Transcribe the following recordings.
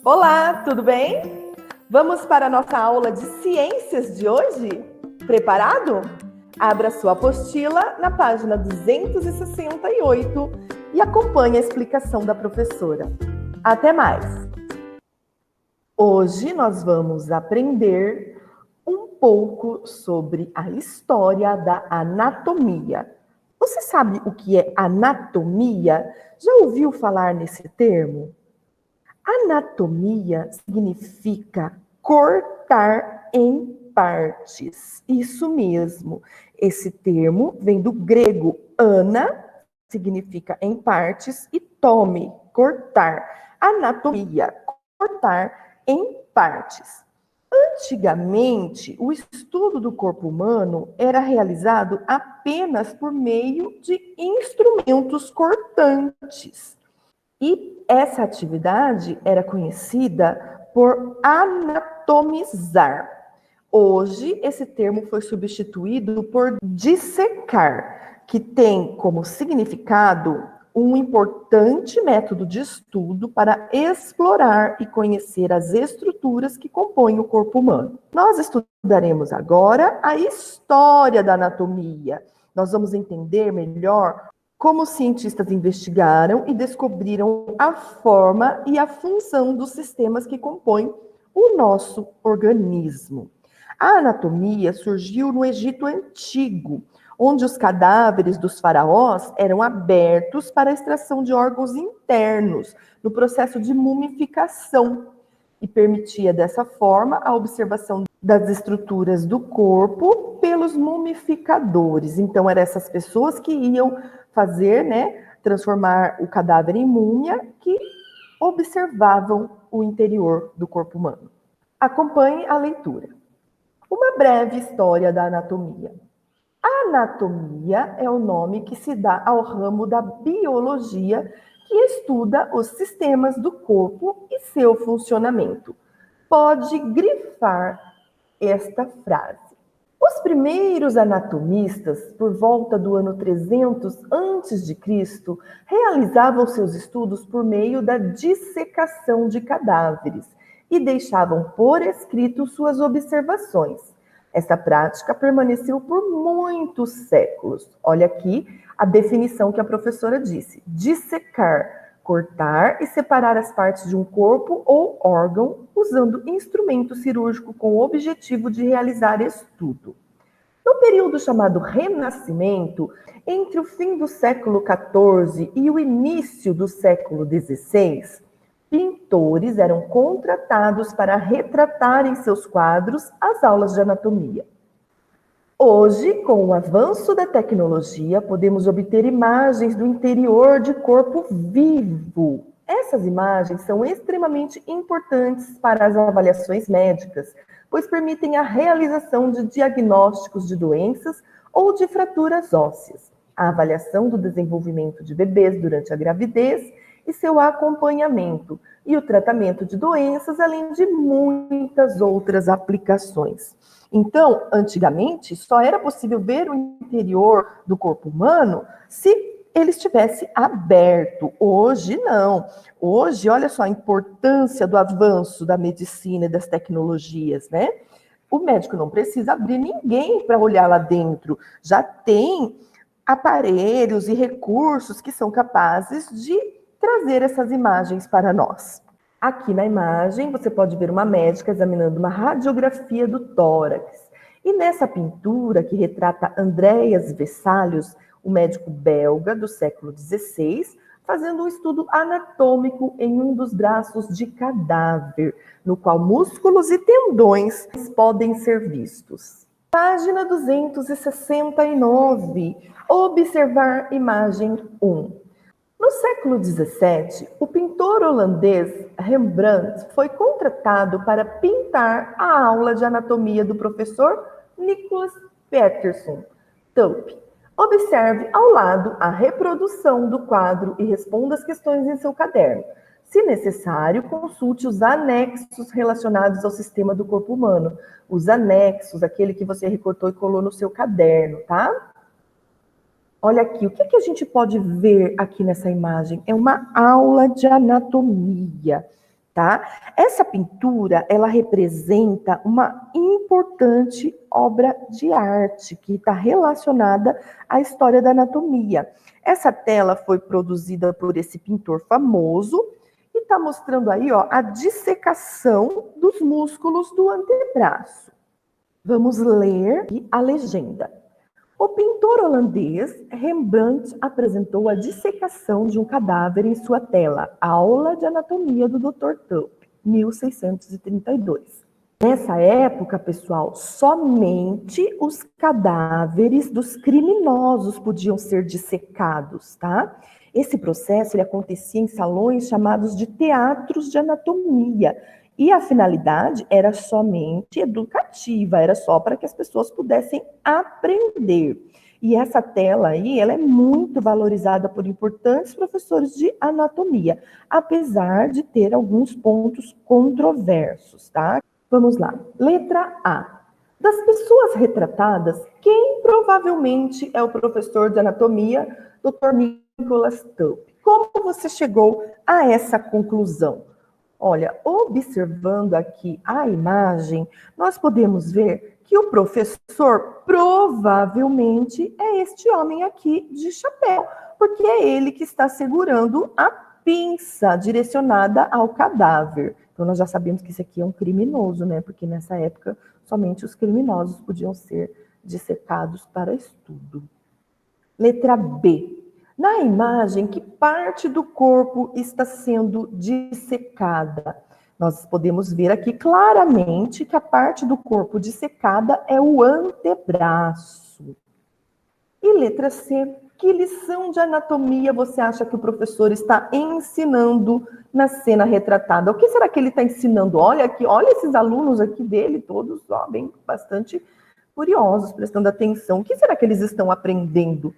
Olá, tudo bem? Vamos para a nossa aula de ciências de hoje? Preparado? Abra sua apostila na página 268 e acompanhe a explicação da professora. Até mais! Hoje nós vamos aprender um pouco sobre a história da anatomia. Você sabe o que é anatomia? Já ouviu falar nesse termo? Anatomia significa cortar em partes. Isso mesmo. Esse termo vem do grego ana, significa em partes, e tome, cortar. Anatomia, cortar em partes. Antigamente, o estudo do corpo humano era realizado apenas por meio de instrumentos cortantes. E essa atividade era conhecida por anatomizar. Hoje, esse termo foi substituído por dissecar, que tem como significado um importante método de estudo para explorar e conhecer as estruturas que compõem o corpo humano. Nós estudaremos agora a história da anatomia. Nós vamos entender melhor como os cientistas investigaram e descobriram a forma e a função dos sistemas que compõem o nosso organismo. A anatomia surgiu no Egito Antigo, onde os cadáveres dos faraós eram abertos para a extração de órgãos internos, no processo de mumificação, e permitia dessa forma a observação das estruturas do corpo pelos mumificadores. Então, eram essas pessoas que iam fazer, transformar o cadáver em múmia, que observavam o interior do corpo humano. Acompanhe a leitura. Uma breve história da anatomia. A anatomia é o nome que se dá ao ramo da biologia que estuda os sistemas do corpo e seu funcionamento. Pode grifar esta frase. Os primeiros anatomistas, por volta do ano 300 a.C., realizavam seus estudos por meio da dissecação de cadáveres e deixavam por escrito suas observações. Essa prática permaneceu por muitos séculos. Olha aqui a definição que a professora disse: dissecar, cortar e separar as partes de um corpo ou órgão usando instrumento cirúrgico com o objetivo de realizar estudo. No período chamado Renascimento, entre o fim do século XIV e o início do século XVI, pintores eram contratados para retratar em seus quadros as aulas de anatomia. Hoje, com o avanço da tecnologia, podemos obter imagens do interior de corpo vivo. Essas imagens são extremamente importantes para as avaliações médicas, pois permitem a realização de diagnósticos de doenças ou de fraturas ósseas, a avaliação do desenvolvimento de bebês durante a gravidez e seu acompanhamento, e o tratamento de doenças, além de muitas outras aplicações. Então, antigamente, só era possível ver o interior do corpo humano se ele estivesse aberto. Hoje, não. Hoje, olha só a importância do avanço da medicina e das tecnologias, né? O médico não precisa abrir ninguém para olhar lá dentro. Já tem aparelhos e recursos que são capazes de trazer essas imagens para nós. Aqui na imagem, você pode ver uma médica examinando uma radiografia do tórax. E nessa pintura, que retrata Andreas Vesalius, o médico belga do século XVI, fazendo um estudo anatômico em um dos braços de cadáver, no qual músculos e tendões podem ser vistos. Página 269. Observar imagem 1. No século XVII, o pintor holandês Rembrandt foi contratado para pintar a aula de anatomia do professor Nicolas Peterson Tulp. Observe ao lado a reprodução do quadro e responda as questões em seu caderno. Se necessário, consulte os anexos relacionados ao sistema do corpo humano. Os anexos, aquele que você recortou e colou no seu caderno, tá? Olha aqui, o que a gente pode ver aqui nessa imagem? É uma aula de anatomia. tá? Essa pintura, ela representa uma importante obra de arte que está relacionada à história da anatomia. Essa tela foi produzida por esse pintor famoso e está mostrando aí, ó, a dissecação dos músculos do antebraço. Vamos ler a legenda. O pintor holandês Rembrandt apresentou a dissecação de um cadáver em sua tela, Aula de Anatomia do Dr. Tulp, 1632. Nessa época, pessoal, somente os cadáveres dos criminosos podiam ser dissecados, tá? Esse processo ele acontecia em salões chamados de teatros de anatomia, e a finalidade era somente educativa, era só para que as pessoas pudessem aprender. E essa tela aí, ela é muito valorizada por importantes professores de anatomia, apesar de ter alguns pontos controversos, tá? Vamos lá. Letra A. Das pessoas retratadas, quem provavelmente é o professor de anatomia, Dr. Nicholas Tulp? Como você chegou a essa conclusão? Olha, observando aqui a imagem, nós podemos ver que o professor provavelmente é este homem aqui de chapéu, porque é ele que está segurando a pinça direcionada ao cadáver. Então, nós já sabemos que esse aqui é um criminoso, né? Porque nessa época, somente os criminosos podiam ser dissecados para estudo. Letra B. Na imagem, que parte do corpo está sendo dissecada? Nós podemos ver aqui claramente que a parte do corpo dissecada é o antebraço. E letra C. Que lição de anatomia você acha que o professor está ensinando na cena retratada? O que será que ele está ensinando? Olha aqui, olha esses alunos aqui dele, todos ó, bem bastante curiosos, prestando atenção. O que será que eles estão aprendendo?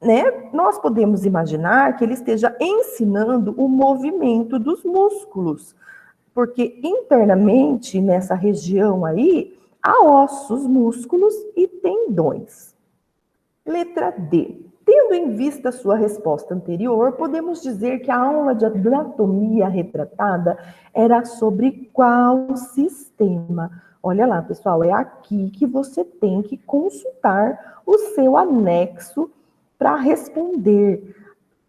Né? Nós podemos imaginar que ele esteja ensinando o movimento dos músculos, porque internamente, nessa região aí, há ossos, músculos e tendões. Letra D. Tendo em vista a sua resposta anterior, podemos dizer que a aula de anatomia retratada era sobre qual sistema? Olha lá, pessoal, é aqui que você tem que consultar o seu anexo para responder.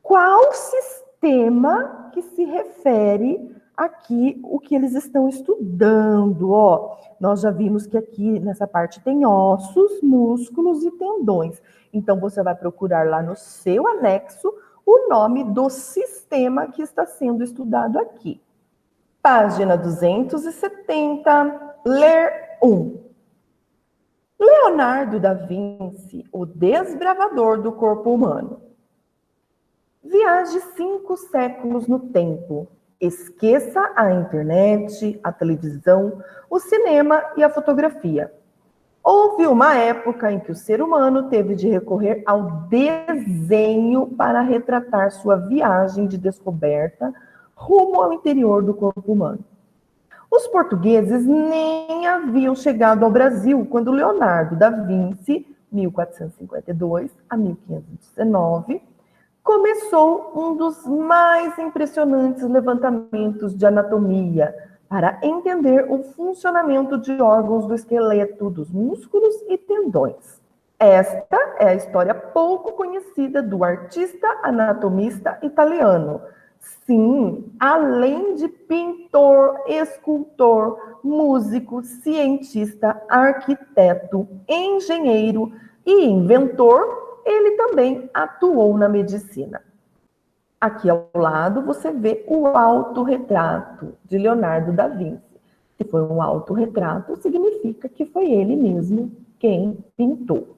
Qual sistema que se refere aqui o que eles estão estudando? Ó, nós já vimos que aqui nessa parte tem ossos, músculos e tendões. Então, você vai procurar lá no seu anexo o nome do sistema que está sendo estudado aqui. Página 270, ler 1. Leonardo da Vinci, o desbravador do corpo humano. Viaje 5 séculos no tempo. Esqueça a internet, a televisão, o cinema e a fotografia. Houve uma época em que o ser humano teve de recorrer ao desenho para retratar sua viagem de descoberta rumo ao interior do corpo humano. Os portugueses nem haviam chegado ao Brasil quando Leonardo da Vinci, 1452 a 1519, começou um dos mais impressionantes levantamentos de anatomia para entender o funcionamento de órgãos do esqueleto, dos músculos e tendões. Esta é a história pouco conhecida do artista anatomista italiano. Sim, além de pintor, escultor, músico, cientista, arquiteto, engenheiro e inventor, ele também atuou na medicina. Aqui ao lado você vê o autorretrato de Leonardo da Vinci. Se foi um autorretrato, significa que foi ele mesmo quem pintou.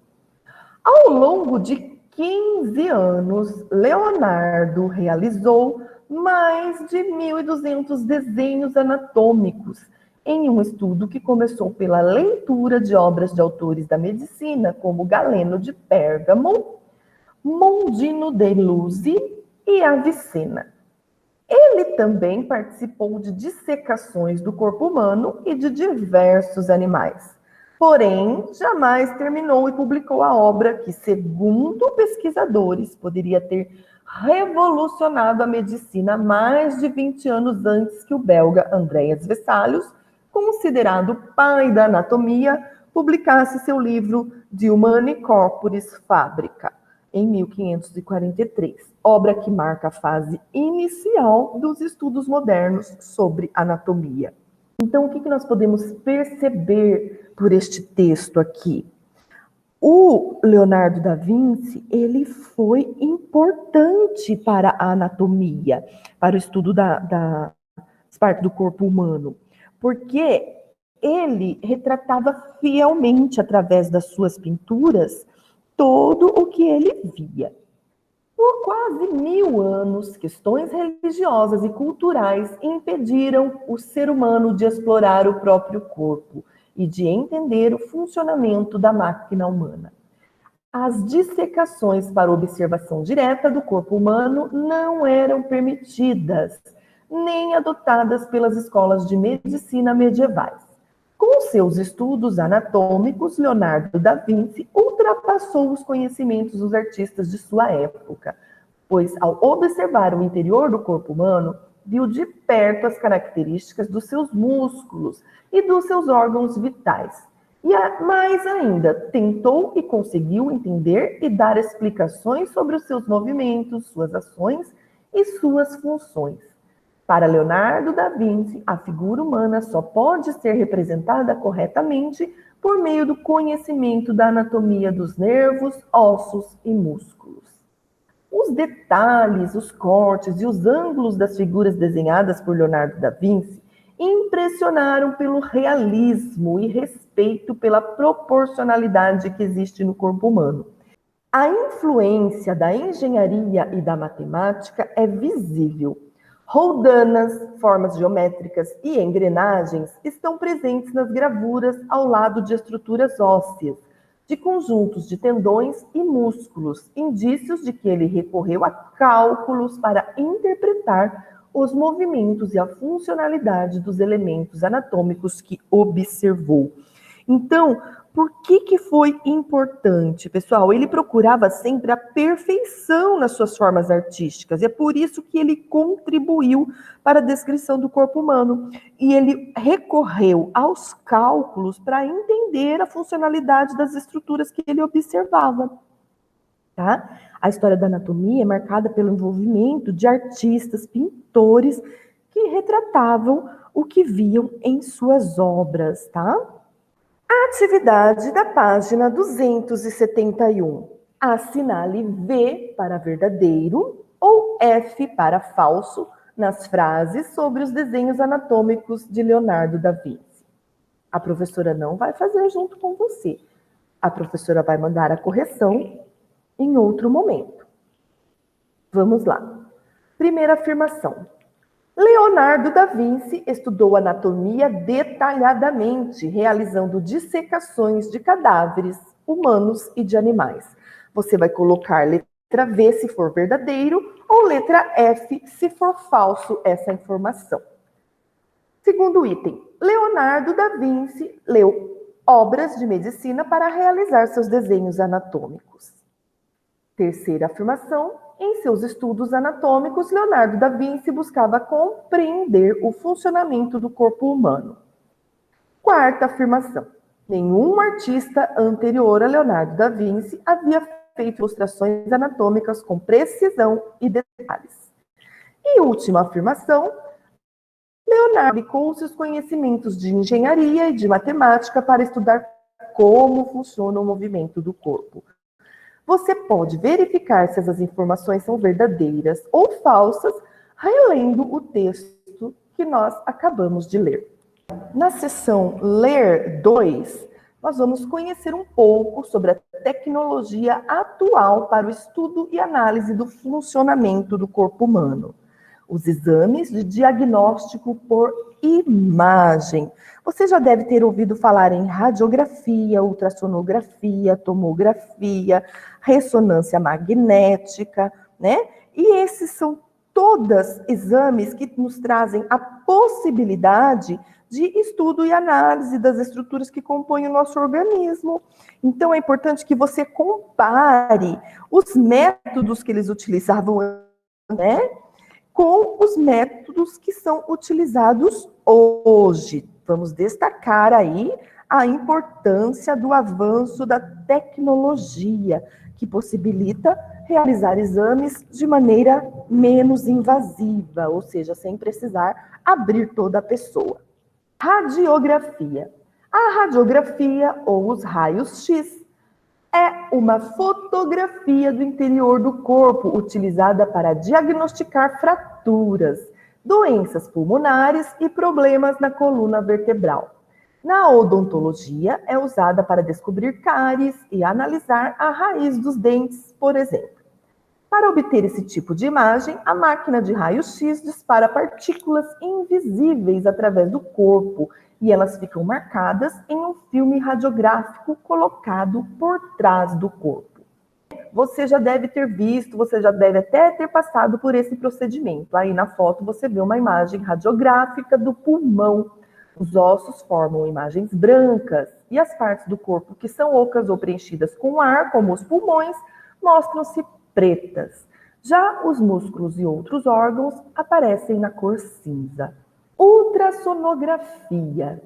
Ao longo de 15 anos, Leonardo realizou mais de 1.200 desenhos anatômicos em um estudo que começou pela leitura de obras de autores da medicina, como Galeno de Pérgamo, Mondino de Luzzi e Avicena. Ele também participou de dissecações do corpo humano e de diversos animais. Porém, jamais terminou e publicou a obra que, segundo pesquisadores, poderia ter revolucionado a medicina mais de 20 anos antes que o belga Andreas Vesalius, considerado pai da anatomia, publicasse seu livro De Humani Corporis Fabrica, em 1543, obra que marca a fase inicial dos estudos modernos sobre anatomia. Então, o que nós podemos perceber por este texto aqui? O Leonardo da Vinci, ele foi importante para a anatomia, para o estudo das partes do corpo humano, porque ele retratava fielmente, através das suas pinturas, todo o que ele via. Por quase 1000 anos, questões religiosas e culturais impediram o ser humano de explorar o próprio corpo e de entender o funcionamento da máquina humana. As dissecações para observação direta do corpo humano não eram permitidas, nem adotadas pelas escolas de medicina medievais. Com seus estudos anatômicos, Leonardo da Vinci ultrapassou os conhecimentos dos artistas de sua época, pois, ao observar o interior do corpo humano, viu de perto as características dos seus músculos e dos seus órgãos vitais. E, mais ainda, tentou e conseguiu entender e dar explicações sobre os seus movimentos, suas ações e suas funções. Para Leonardo da Vinci, a figura humana só pode ser representada corretamente por meio do conhecimento da anatomia dos nervos, ossos e músculos. Os detalhes, os cortes e os ângulos das figuras desenhadas por Leonardo da Vinci impressionaram pelo realismo e respeito pela proporcionalidade que existe no corpo humano. A influência da engenharia e da matemática é visível. Roldanas, formas geométricas e engrenagens estão presentes nas gravuras ao lado de estruturas ósseas, de conjuntos de tendões e músculos, indícios de que ele recorreu a cálculos para interpretar os movimentos e a funcionalidade dos elementos anatômicos que observou. Então, por que foi importante, pessoal? Ele procurava sempre a perfeição nas suas formas artísticas, e é por isso que ele contribuiu para a descrição do corpo humano. E ele recorreu aos cálculos para entender a funcionalidade das estruturas que ele observava. Tá? A história da anatomia é marcada pelo envolvimento de artistas, pintores, que retratavam o que viam em suas obras, tá? A atividade da página 271. Assinale V para verdadeiro ou F para falso nas frases sobre os desenhos anatômicos de Leonardo da Vinci. A professora não vai fazer junto com você. A professora vai mandar a correção em outro momento. Vamos lá. Primeira afirmação. Leonardo da Vinci estudou anatomia detalhadamente, realizando dissecações de cadáveres humanos e de animais. Você vai colocar letra V se for verdadeiro ou letra F se for falso essa informação. Segundo item. Leonardo da Vinci leu obras de medicina para realizar seus desenhos anatômicos. Terceira afirmação, em seus estudos anatômicos, Leonardo da Vinci buscava compreender o funcionamento do corpo humano. Quarta afirmação, nenhum artista anterior a Leonardo da Vinci havia feito ilustrações anatômicas com precisão e detalhes. E última afirmação, Leonardo aplicou seus conhecimentos de engenharia e de matemática para estudar como funciona o movimento do corpo. Você pode verificar se essas informações são verdadeiras ou falsas, relendo o texto que nós acabamos de ler. Na seção Ler 2, nós vamos conhecer um pouco sobre a tecnologia atual para o estudo e análise do funcionamento do corpo humano. Os exames de diagnóstico por imagem. Você já deve ter ouvido falar em radiografia, ultrassonografia, tomografia, ressonância magnética, né? E esses são todos exames que nos trazem a possibilidade de estudo e análise das estruturas que compõem o nosso organismo. Então, é importante que você compare os métodos que eles utilizavam, né, com os métodos que são utilizados hoje. Vamos destacar aí a importância do avanço da tecnologia, que possibilita realizar exames de maneira menos invasiva, ou seja, sem precisar abrir toda a pessoa. Radiografia. A radiografia, ou os raios-x, é uma fotografia do interior do corpo utilizada para diagnosticar fraturas, doenças pulmonares e problemas na coluna vertebral. Na odontologia, é usada para descobrir cáries e analisar a raiz dos dentes, por exemplo. Para obter esse tipo de imagem, a máquina de raio-x dispara partículas invisíveis através do corpo e elas ficam marcadas em um filme radiográfico colocado por trás do corpo. Você já deve ter visto, você já deve até ter passado por esse procedimento. Aí na foto você vê uma imagem radiográfica do pulmão. Os ossos formam imagens brancas e as partes do corpo que são ocas ou preenchidas com ar, como os pulmões, mostram-se pretas. Já os músculos e outros órgãos aparecem na cor cinza. Ultrassonografia.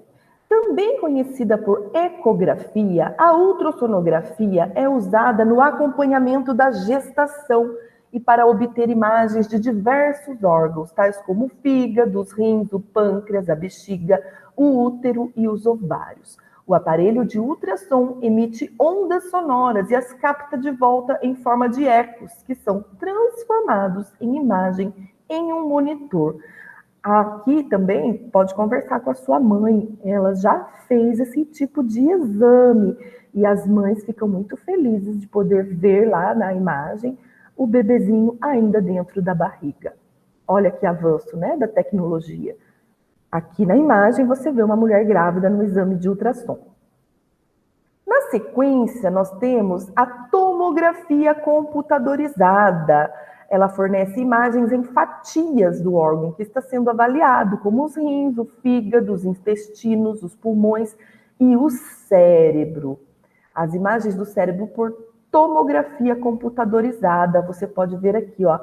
Também conhecida por ecografia, a ultrassonografia é usada no acompanhamento da gestação e para obter imagens de diversos órgãos, tais como o fígado, os rins, o pâncreas, a bexiga, o útero e os ovários. O aparelho de ultrassom emite ondas sonoras e as capta de volta em forma de ecos, que são transformados em imagem em um monitor. Aqui também pode conversar com a sua mãe, ela já fez esse tipo de exame e as mães ficam muito felizes de poder ver lá na imagem o bebezinho ainda dentro da barriga. Olha que avanço, né, da tecnologia. Aqui na imagem você vê uma mulher grávida no exame de ultrassom. Na sequência, nós temos a tomografia computadorizada. Ela fornece imagens em fatias do órgão que está sendo avaliado, como os rins, o fígado, os intestinos, os pulmões e o cérebro. As imagens do cérebro por tomografia computadorizada, você pode ver aqui, ó,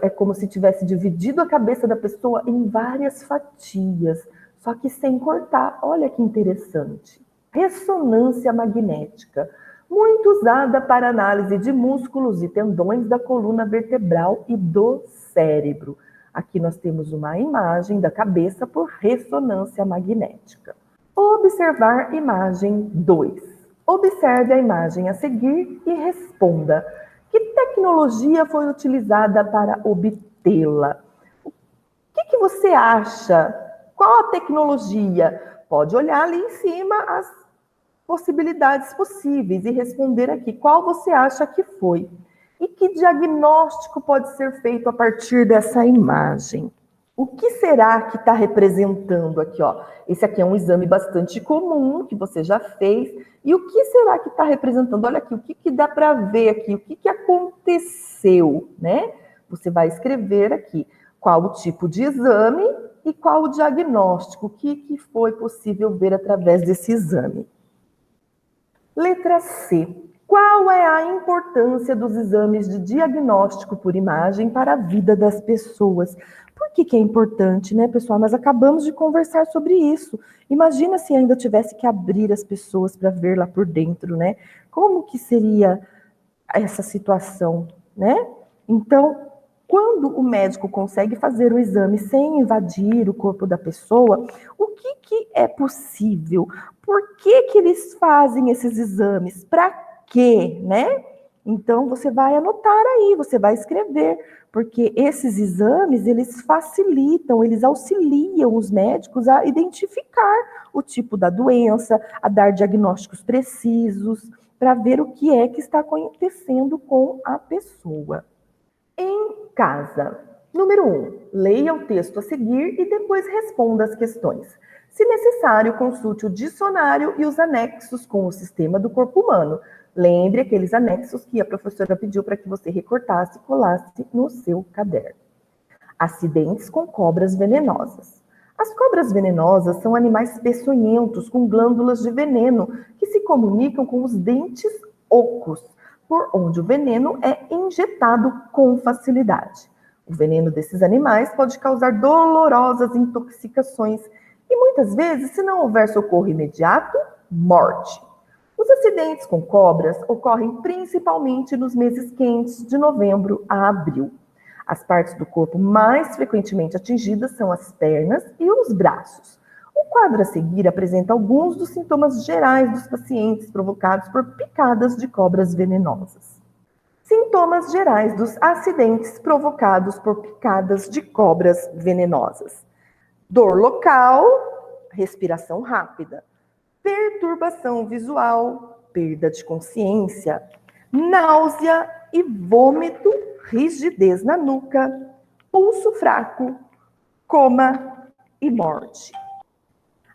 é como se tivesse dividido a cabeça da pessoa em várias fatias, só que sem cortar. Olha que interessante. Ressonância magnética, muito usada para análise de músculos e tendões da coluna vertebral e do cérebro. Aqui nós temos uma imagem da cabeça por ressonância magnética. Observar imagem 2. Observe a imagem a seguir e responda. Que tecnologia foi utilizada para obtê-la? O que você acha? Qual a tecnologia? Pode olhar ali em cima as possibilidades possíveis e responder aqui qual você acha que foi. E que diagnóstico pode ser feito a partir dessa imagem? O que será que está representando aqui? Ó? Esse aqui é um exame bastante comum, que você já fez. E o que será que está representando? Olha aqui, o que dá para ver aqui? O que aconteceu, né? Você vai escrever aqui qual o tipo de exame e qual o diagnóstico, o que foi possível ver através desse exame. Letra C. Qual é a importância dos exames de diagnóstico por imagem para a vida das pessoas? Por que é importante, né, pessoal? Nós acabamos de conversar sobre isso. Imagina se ainda tivesse que abrir as pessoas para ver lá por dentro, né? Como que seria essa situação, né? Então, quando o médico consegue fazer o exame sem invadir o corpo da pessoa, o que é possível? Por que eles fazem esses exames? Para quê, né? Então, você vai anotar aí, você vai escrever, porque esses exames, eles facilitam, eles auxiliam os médicos a identificar o tipo da doença, a dar diagnósticos precisos, para ver o que é que está acontecendo com a pessoa. Em casa. Número 1. Leia o texto a seguir e depois responda as questões. Se necessário, consulte o dicionário e os anexos com o sistema do corpo humano. Lembre aqueles anexos que a professora pediu para que você recortasse e colasse no seu caderno. Acidentes com cobras venenosas. As cobras venenosas são animais peçonhentos com glândulas de veneno que se comunicam com os dentes ocos, por onde o veneno é injetado com facilidade. O veneno desses animais pode causar dolorosas intoxicações e muitas vezes, se não houver socorro imediato, morte. Os acidentes com cobras ocorrem principalmente nos meses quentes de novembro a abril. As partes do corpo mais frequentemente atingidas são as pernas e os braços. O quadro a seguir apresenta alguns dos sintomas gerais dos pacientes provocados por picadas de cobras venenosas. Sintomas gerais dos acidentes provocados por picadas de cobras venenosas: dor local, respiração rápida, perturbação visual, perda de consciência, náusea e vômito, rigidez na nuca, pulso fraco, coma e morte.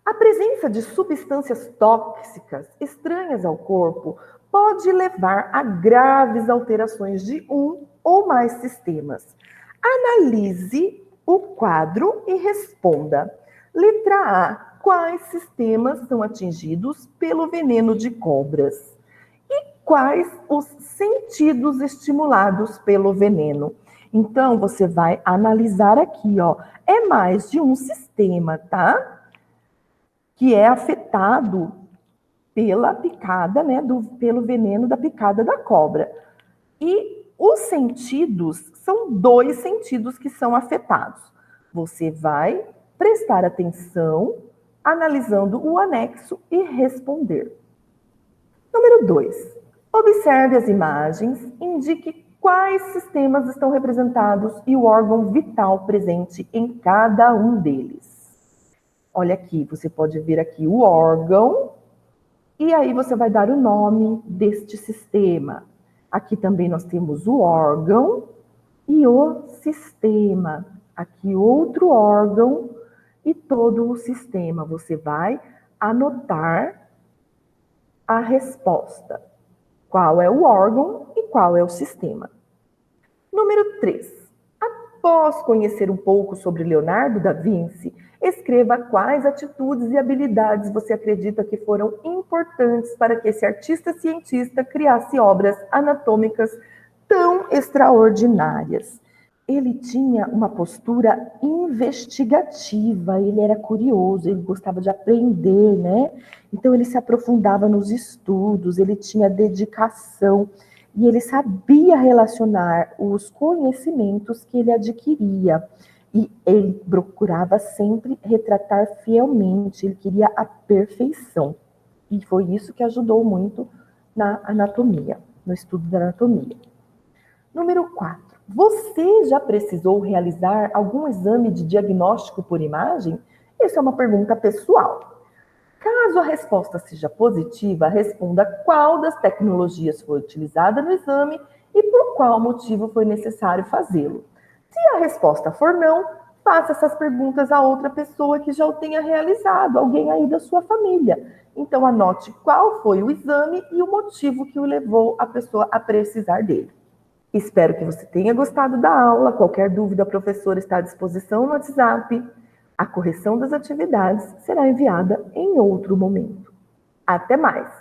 A presença de substâncias tóxicas estranhas ao corpo pode levar a graves alterações de um ou mais sistemas. Analise o quadro e responda. Letra A. Quais sistemas são atingidos pelo veneno de cobras? E quais os sentidos estimulados pelo veneno? Então, você vai analisar aqui, ó. É mais de um sistema, tá? Que é afetado pela picada, né? Pelo veneno da picada da cobra. E os sentidos, são 2 sentidos que são afetados. Você vai prestar atenção analisando o anexo e responder. Número 2. Observe as imagens, indique quais sistemas estão representados e o órgão vital presente em cada um deles. Olha aqui, você pode ver aqui o órgão e aí você vai dar o nome deste sistema. Aqui também nós temos o órgão e o sistema. Aqui outro órgão e todo o sistema. Você vai anotar a resposta. Qual é o órgão e qual é o sistema? Número 3. Após conhecer um pouco sobre Leonardo da Vinci, escreva quais atitudes e habilidades você acredita que foram importantes para que esse artista cientista criasse obras anatômicas tão extraordinárias. Ele tinha uma postura investigativa, ele era curioso, ele gostava de aprender, né? Então ele se aprofundava nos estudos, ele tinha dedicação e ele sabia relacionar os conhecimentos que ele adquiria. E ele procurava sempre retratar fielmente, ele queria a perfeição. E foi isso que ajudou muito na anatomia, no estudo da anatomia. Número 4. Você já precisou realizar algum exame de diagnóstico por imagem? Essa é uma pergunta pessoal. Caso a resposta seja positiva, responda qual das tecnologias foi utilizada no exame e por qual motivo foi necessário fazê-lo. Se a resposta for não, faça essas perguntas a outra pessoa que já o tenha realizado, alguém aí da sua família. Então anote qual foi o exame e o motivo que o levou a pessoa a precisar dele. Espero que você tenha gostado da aula. Qualquer dúvida, a professora está à disposição no WhatsApp. A correção das atividades será enviada em outro momento. Até mais!